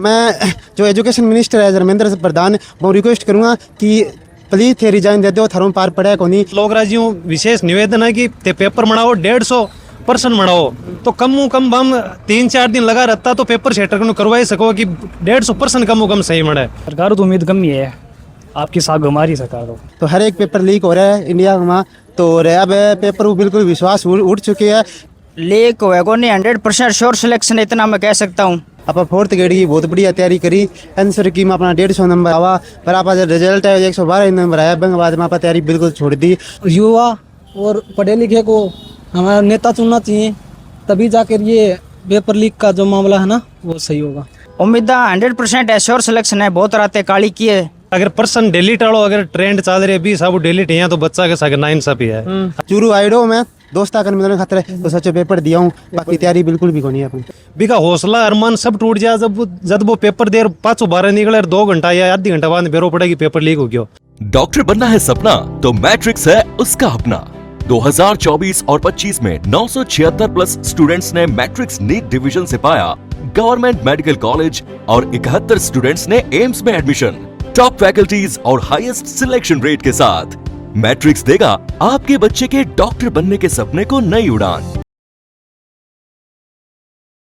मैं जो education minister है धर्मेंद्र प्रधान वो रिक्वेस्ट करूँगा कि प्लीज थे रिजाइन दे दो थारों पार पड़ा कोनी। लोग राज्यों विशेष निवेदन है कि ते पेपर बनाओ 150% बनाओ तो कम कम बम 3-4 दिन लगा रहता तो पेपर सेटर करवा ही सको कि 150% कम सही मड़ा है। सरकार तो उम्मीद कम ही है आपकी साथ हमारी सरकार तो हर एक पेपर लीक हो रहा है इंडिया में तो अब पेपर बिल्कुल विश्वास उठ चुके हैं। लीक होएगा नहीं 100% श्योर सिलेक्शन इतना मैं कह सकता हूँ। आप 4th ग्रेड की बहुत बढ़िया तैयारी करी आंसर की में अपना 150 नंबर आवा पर आप रिजल्ट है 112 नंबर आया बैंक बाद में आप तैयारी बिल्कुल छोड़ दी। युवा और पढ़े लिखे को हमारा नेता चुनना चाहिए तभी जाकर ये पेपर लीक का जो मामला है ना वो सही होगा। उम्मीद 100% श्योर सिलेक्शन है। बहुत रातें काली की है। अगर पर्सन डिलीट आलो अगर ट्रेंड चल रही है 20 सब डिलीट है तो बच्चा के साथ नाइंसाफी है। चूरू आइडो में दोस्ता कर मिलने खातर तो सच पेपर दिया हूँ बाकी तैयारी बिल्कुल भी नहीं अपनी बिका हौसला अरमान सब टूट जाए जब वो पेपर देर 512 निकले 2 घंटा या आधी घंटा बाद बेरो पड़ेगी पेपर लीक हो गया। डॉक्टर बनना है सपना तो मैट्रिक्स है उसका अपना। 2024 और 25 में 976 प्लस स्टूडेंट्स ने मैट्रिक्स नीट डिवीजन से पाया गवर्नमेंट मेडिकल कॉलेज और 71 स्टूडेंट्स ने एम्स में एडमिशन। टॉप फैकल्टीज और हाईएस्ट सिलेक्शन रेट के साथ मैट्रिक्स देगा आपके बच्चे के डॉक्टर बनने के सपने को नई उड़ान।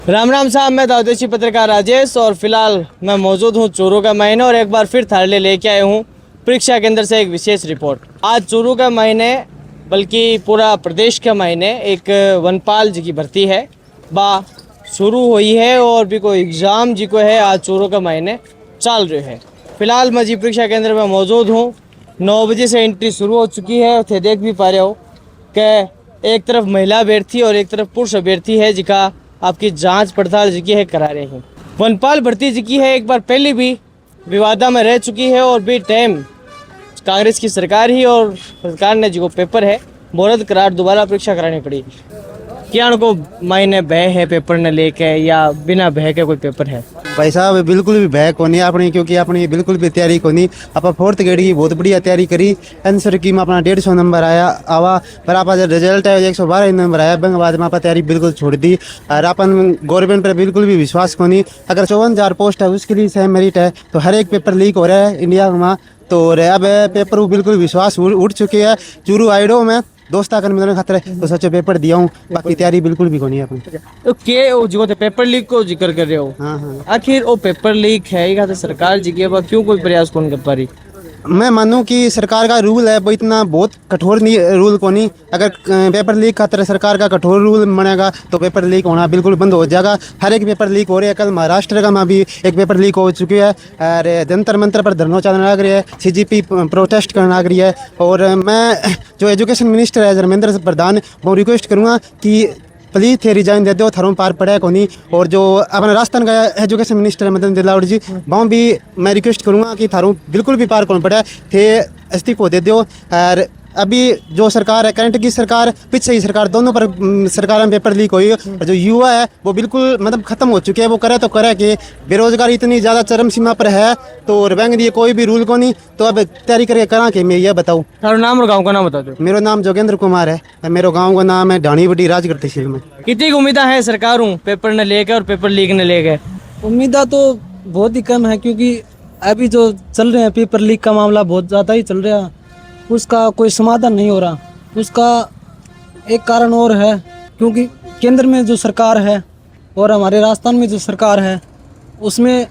राम राम साहब, मैं दावदेशी पत्रकार राजेश और फिलहाल मैं मौजूद हूँ चूरू का महीने और एक बार फिर थारे लिए लेके आए हूँ परीक्षा केंद्र से एक विशेष रिपोर्ट। आज चूरू का महीने बल्कि पूरा प्रदेश का महीने एक वनपाल जी की भर्ती है बा शुरू हुई है और भी कोई एग्ज़ाम जी को है आज चूरू का महीने चल रहे हैं। फिलहाल मैं जी परीक्षा केंद्र में मौजूद हूँ। 9 बजे से एंट्री शुरू हो चुकी है। थे देख भी पा रहे हो कि एक तरफ महिला अभ्यर्थी और एक तरफ पुरुष अभ्यर्थी है जिका आपकी जांच पड़ताल जी की है करा रहे हैं। वनपाल भर्ती जी की है एक बार पहले भी विवादा में रह चुकी है और भी टाइम कांग्रेस की सरकार ही और सरकार ने जो पेपर है वो रद्द करार दोबारा परीक्षा करानी पड़ी। क्या उनको मायने भय है पेपर ने लेके या बिना भय के कोई पेपर है? भाई साहब बिल्कुल भी भय को नहीं अपनी क्योंकि अपनी बिल्कुल भी तैयारी को नहीं आप 4th ग्रेड की बहुत बढ़िया तैयारी करी आंसर की में अपना 150 नंबर आवा पर आप रिजल्ट है 112 नंबर आया बैंक बाद में आप तैयारी बिल्कुल छोड़ दी और अपन गवर्नमेंट पर बिल्कुल भी विश्वास को नहीं। अगर 54,000 पोस्ट है उसके लिए सही मेरिट है तो हर एक पेपर लीक हो रहा है इंडिया में तो अब पेपर बिल्कुल विश्वास उठ चुके हैं। चूरू आइडो में दोस्ता कर मिलने खातर तो सच पेपर दिया हूँ बाकी तैयारी बिल्कुल भी नहीं अपनी। तो के वो जो पेपर लीक को जिक्र कर रहे हो हाँ आखिर वो पेपर लीक है ये सरकार जी के क्यों कोई प्रयास कौन कर पा रही? मैं मानूं कि सरकार का रूल है वो इतना बहुत कठोर नहीं रूल को नहीं। अगर पेपर लीक खातर सरकार का कठोर रूल बनेगा तो पेपर लीक होना बिल्कुल बंद हो जाएगा। हर एक पेपर लीक हो रही है। कल महाराष्ट्र का में भी एक पेपर लीक हो चुकी है और जंतर मंतर पर धरना चलने लग रही है CGP प्रोटेस्ट करने लग रही है। और मैं जो एजुकेशन मिनिस्टर है धर्मेंद्र प्रधान वो रिक्वेस्ट करूँगा कि प्लीज थे रिजाइन दे दो थारों पार पड़ा कोनी। और जो अपना राजस्थान का एजुकेशन मिनिस्टर मदन दिलावर जी वहाँ भी मैं रिक्वेस्ट करूँगा कि थारों बिल्कुल भी पार कौन पड़ा थे इस्तीफा दे दो। और अभी जो सरकार है करंट की सरकार पीछे ही सरकार दोनों पर सरकार में पेपर लीक हुई और जो युवा है वो बिल्कुल मतलब खत्म हो चुके हैं। वो करे तो करे कि बेरोजगारी इतनी ज़्यादा चरम सीमा पर है तो बैंक दिए कोई भी रूल को नहीं तो अब तैयारी करके करा के मैं ये बताऊँ। तारा नाम और गाँव का नाम बता दो। मेरा नाम जोगेंद्र कुमार है और मेरे गाँव का नाम है ढाणीवटी राजगढ़ तहसील में। कितनी उम्मीद है सरकार हूँ पेपर ने लेके और पेपर लीक ने लेके? उम्मीद तो बहुत ही कम है क्योंकि अभी जो चल रहे हैं पेपर लीक का मामला बहुत ज़्यादा ही चल रहा है। उसका कोई समाधान नहीं हो रहा। उसका एक कारण और है क्योंकि केंद्र में जो सरकार है और हमारे राजस्थान में जो सरकार है उसमें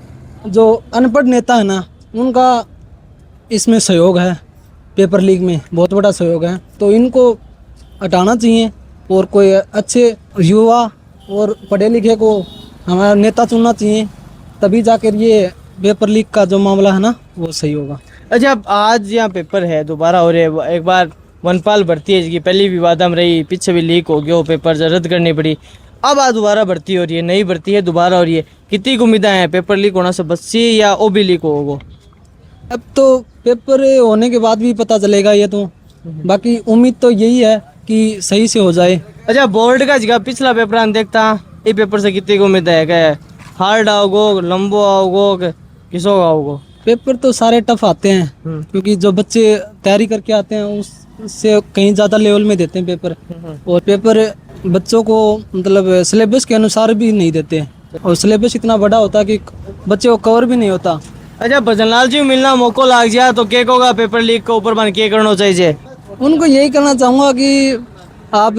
जो अनपढ़ नेता है ना उनका इसमें सहयोग है। पेपर लीक में बहुत बड़ा सहयोग है तो इनको हटाना चाहिए और कोई अच्छे युवा और पढ़े लिखे को हमारा नेता चुनना चाहिए तभी जाकर ये पेपर लीक का जो मामला है ना वो सही होगा। अच्छा, अब आज यहाँ पेपर है दोबारा हो रहे है। एक बार वनपाल भर्ती है जिसकी पहली विवादम रही, पीछे भी लीक हो गया, वो पेपर रद्द करनी पड़ी। अब आज दोबारा भर्ती हो रही है, नई भर्ती है दोबारा हो रही है। कितनी उम्मीदें हैं पेपर लीक होना से बच्ची या वो भी लीक होगा? अब तो पेपर होने के बाद भी पता चलेगा ये तो। बाकी उम्मीद तो यही है कि सही से हो जाए। अच्छा, बोर्ड का जगह पिछला पेपर हम देखता ये पेपर से कितनी उम्मीद है? हार्ड आओगो, लंबो आओगो, किसो आओगो? पेपर तो सारे टफ आते हैं क्योंकि जो बच्चे तैयारी करके आते हैं उससे कहीं ज़्यादा लेवल में देते हैं पेपर। और पेपर बच्चों को मतलब सिलेबस के अनुसार भी नहीं देते हैं और सिलेबस इतना बड़ा होता कि बच्चे को कवर भी नहीं होता। अच्छा भजनलाल जी मिलना मौको लाग गया तो क्या होगा पेपर लीक के ऊपर बन के करना चाहिए? उनको यही करना चाहूँगा कि आप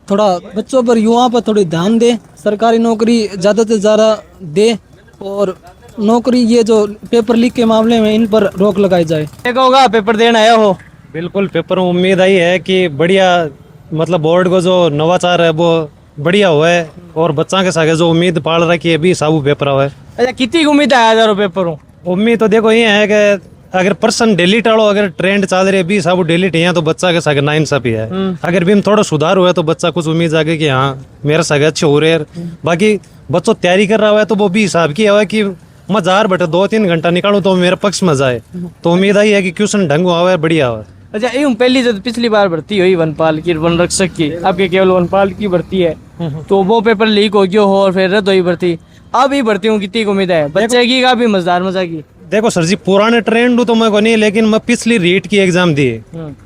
थोड़ा बच्चों पर, युवाओं पर थोड़ी ध्यान दें, सरकारी नौकरी ज़्यादा से ज़्यादा दे, और नौकरी ये जो पेपर लीक के मामले में इन पर रोक लगाई जाए। क्या होगा पेपर देने आया हो? बिल्कुल पेपर में उम्मीद आई है कि बढ़िया, मतलब बोर्ड को जो नवाचार है वो बढ़िया हुआ है और बच्चा के साथ जो उम्मीद पाल रखी है भी साबु पेपर हुआ है। अच्छा कितनी उम्मीद आया जा पेपर हूँ? उम्मीद तो देखो ये है कि अगर पर्सन डिलीट आलो, अगर ट्रेंड चल रही है भी सब डिलीट है तो बच्चा के साथ नाइंसाफी है। अगर भी थोड़ा सुधार हुआ है तो बच्चा कुछ उम्मीद जागे कि हाँ मेरे साथ अच्छे हो रहे हैं। बाकी बच्चों तैयारी कर रहा है तो वो भी हिसाब की है कि मैं जार बटे 2-3 घंटा निकालूं तो मेरे पक्ष में जाए, तो उम्मीद आई है कि क्वेश्चन ढंग हुआ है, बढ़िया हुआ। अच्छा यूँ पहली जो पिछली बार भर्ती हुई वनपाल की, वन रक्षक की, आपके केवल वनपाल की भर्ती है तो वो पेपर लीक हो गया हो और फिर रद्द हुई भर्ती। अब ही भर्ती हूँ कितनी उम्मीद है बच्चे की का भी मजेदार मजा की? देखो सर जी पुराने ट्रेंड तो मैं को नहीं, लेकिन मैं पिछली रीट की एग्जाम दी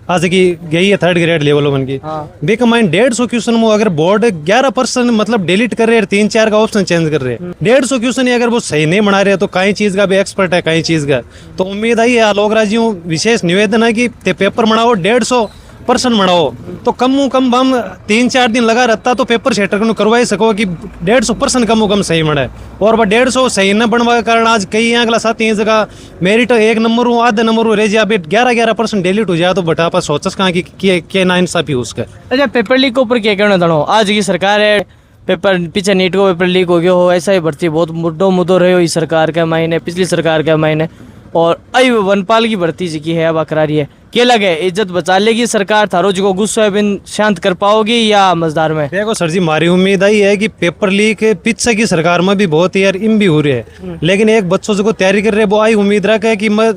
आज की गई है 3rd ग्रेड लेवल 1 की। देखो मैं 150 क्वेश्चन में अगर बोर्ड 11% मतलब डिलीट कर रहे हैं, 3-4 का ऑप्शन चेंज कर रहे हैं, 150 क्वेश्चन अगर वो सही नहीं बना रहे तो कई चीज का भी एक्सपर्ट है, कई चीज का। तो उम्मीद आई है आलोक जी विशेष निवेदन है कि ते पेपर बनाओ 150% बनाओ, तो कम हम 3-4 दिन लगा रहता तो पेपर सेटर को करवा ही सको कि 150% कम सही बने। और वह 150 सही न बनवा के कारण आज कई अगला साथी जगह मेरिट 1 नंबर हूँ, आधे नंबर हूँ रह जाए, 11% डिलीट हो जाए तो बटा पास सोचस कहाँ की नाइंसाफी उसका। अच्छा पेपर लीक के ऊपर क्या कहना चाहो? आज की सरकार है पेपर पीछे नीट को पेपर लीक हो गया हो, ऐसा ही भर्ती बहुत मुद्दों रहे हो इस सरकार के मायने, पिछली सरकार के मायने, और आई वनपाल की भर्ती जी की है अब करा रही है। क्या लगे इज्जत बचा लेगी सरकार? थारो जी को गुस्सा है बिन शांत कर पाओगी या मजदार में? देखो सर जी हमारी उम्मीद आई है कि पेपर लीक पीछे की सरकार में भी बहुत यार इम भी हो रही है, लेकिन एक बच्चों जो तैयारी कर रहे हैं वो आई उम्मीद रखे कि मैं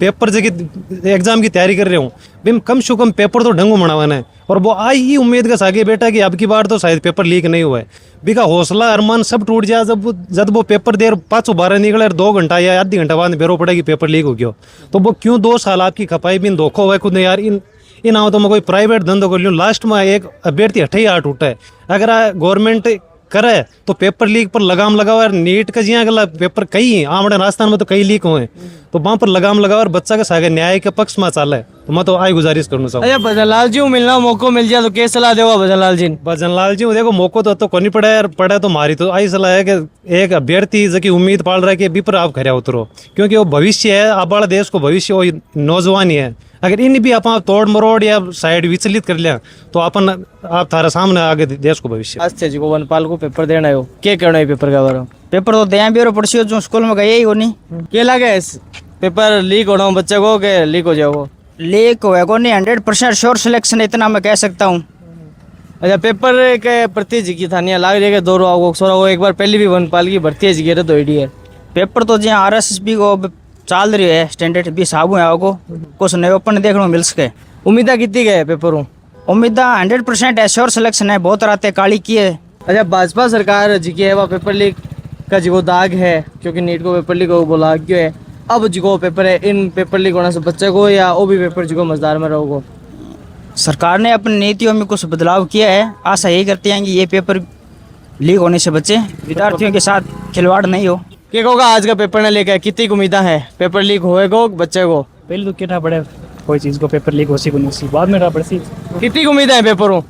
पेपर जगह एग्जाम की तैयारी कर रहे हूँ बिम कम से कम पेपर तो ढंगू बनावाना है, और वो आई ही उम्मीद का सागे बेटा कि अब की बार तो शायद पेपर लीक नहीं हुआ है। बिका हौसला अरमान सब टूट जाए जब वो पेपर देर 512 निकले 2 घंटा या आधी घंटा बाद बेरो पड़ेगी पेपर लीक हो गया, तो वो क्यों 2 साल आपकी खपाई बिन धोखा हुआ है खुद ने यार। इन आओ तो मैं कोई प्राइवेट धंधो कर लूँ, लास्ट में एक अभ्यर्थी हठे हाथ उठा है। अगर गवर्नमेंट करे तो पेपर लीक पर लगाम लगाओ, नीट का जिया गला पेपर कई आमड़े राजस्थान में तो कई लीक हुए तो वहां पर लगाम लगाओ और बच्चा के सागे न्याय के पक्ष में चले, तो मैं तो आई गुजारिश करना चाहूँ। अच्छा भजनलाल जी मिलना मौको मिल जाए तो क्या सलाह देगा भजनलाल जी? भजनलाल जी देखो मौको तो को नहीं पड़े तो हमारी तो आई सलाह है कि एक अभ्यर्थी जो की उम्मीद पाल रहा है कि भी पर आप खड़े उतरो, क्योंकि वो भविष्य है, आप वाला देश को भविष्य वो नौजवान ही है। अगर इन भी आप तोड़ मरोड़ या साइड विचलित कर लिया तो अपन आप थारा सामने आगे देश को भविष्य। अच्छा जी को वनपाल को पेपर देना है, क्या करना है पेपर का बारे में? पेपर तो दया भी पड़सी जो स्कूल में गए ही हो नहीं। क्या लगे पेपर लीक होना बच्चे को के लीक हो जाओ? लीक होएगा नहीं, 100% श्योर सिलेक्शन इतना मैं कह सकता हूँ। अच्छा पेपर के प्रति जी की थानिया लाग जाएगा 2 रोग सोरा हो, एक बार पहले भी वनपाल की भर्ती है जी तो है पेपर तो जहाँ RSSB को चाल रही है स्टैंडर्ड भी साबु है आपको कुछ नए ओपन देखने को मिल सके। उम्मीदा कितनी गए पेपर हूँ? उम्मीदा 100% है, श्योर सिलेक्शन है, बहुत रातें काली की है। अच्छा भाजपा सरकार जी की है वह पेपर लीक का जी को दाग है, क्योंकि नीट को पेपर लीक हो बोला क्यों है, अब जी को पेपर है इन पेपर लीक होने से बच्चे को या वो भी पेपर जी को मजदार में रहोगे? सरकार ने अपनी नीतियों में कुछ बदलाव किया है, आशा यही करते हैं कि ये पेपर लीक होने से बच्चे विद्यार्थियों के साथ खिलवाड़ नहीं हो। क्या होगा आज का पेपर ने लेकर कितनी उम्मीदा है पेपर लीक होएगा बच्चे को? पहले तो क्या पड़े कोई चीज़ को पेपर लीक हो सी को नहीं सी, बाद में रहा पड़सी। कितनी उम्मीद है पेपर हूँ?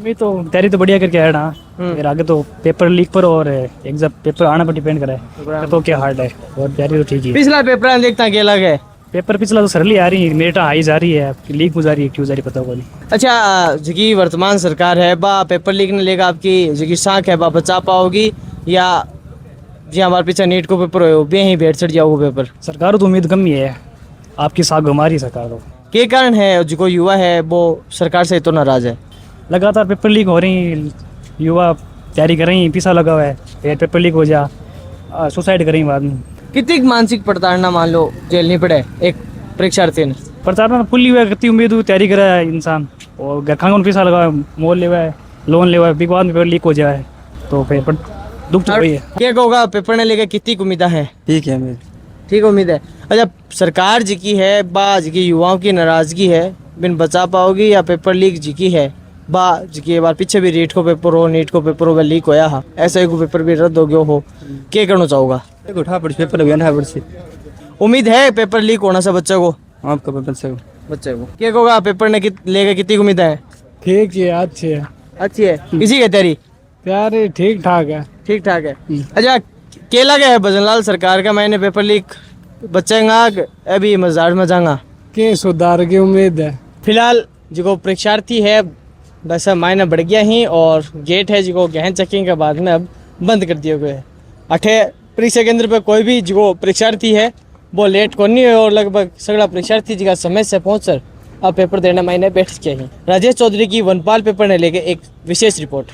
मैं तो तैयारी तो बढ़िया करके आया ना, फिर आगे तो पेपर लीक पर और एग्जाम पेपर आने पर डिपेंड करे तो क्या हार्ड है, और तैयारी तो ठीक ही है। पिछला पेपर देखता क्या लगे? पेपर पिछला तो सरली आ रही है, मेरिट हाई जा रही है, लीक हो जा रही है, क्यों जा रही पता होगा नहीं। अच्छा जी वर्तमान सरकार है बा पेपर लीक ने लेकर आपकी जी साख है बा बचा पाओगी, या जी हमारे पीछे नीट को पेपर हो बे ही भेड़ चढ़ जाओ पेपर? सरकार तो उम्मीद कम ही है, आपकी साख हमारी सरकार तो। क्या कारण है जो युवा है वो सरकार से तो नाराज है? लगातार पेपर लीक हो रही, युवा तैयारी कर रही, पीछा लगा हुआ है, फिर पेपर लीक हो जा सुसाइड कर रही बाद में। कितनी मानसिक प्रताड़ना मान लो झेलनी पड़े एक परीक्षार्थी ने? प्रताड़ना फुल हुआ है, कितनी उम्मीद हुई तैयारी कर रहा है इंसान, और घर खान पैसा लगा है, मोल ले हुआ है, लोन ले हुआ है, बिग बाद में पेपर लीक हो जाए तो फिर दुख तो वही है। क्या होगा पेपर ने लेकर कितनी उम्मीदा है? ठीक है मेरी ठीक उम्मीद है। अच्छा सरकार जी की है बा जी की युवाओं की नाराजगी है बिन बचा पाओगी, या पेपर लीक जी की है बा जी बार पीछे भी रीट को पेपर हो नीट को पेपर हो लीक होया हा ऐसा एक पेपर भी रद्द हो गयो हो क्या करना चाहोगा उठा पड़ पेपर भी ना पड़ उम्मीद है पेपर लीक होना से बच्चे को आपका पेपर से बच्चे को क्या होगा पेपर ने लेके कितनी उम्मीद है ठीक है अच्छी है अच्छी है किसी की तैयारी तैयारी ठीक ठाक है ठीक ठाक है अच्छा केला क्या है भजनलाल सरकार का मैंने पेपर लीक बचेगा अभी मजार में जाऊंगा के सुधार की उम्मीद है फिलहाल जो परीक्षार्थी है वैसा मायने बढ़ गया ही और गेट है जो गहन चेकिंग के बाद में अब बंद कर दिए गए अठे परीक्षा केंद्र पे कोई भी जो परीक्षार्थी है वो लेट को नहीं है और लगभग सगड़ा परीक्षार्थी जी का समय से पहुंचकर अब पेपर देना मायने बैठ गया ही राजेश चौधरी की वनपाल पेपर ने लेके एक विशेष रिपोर्ट।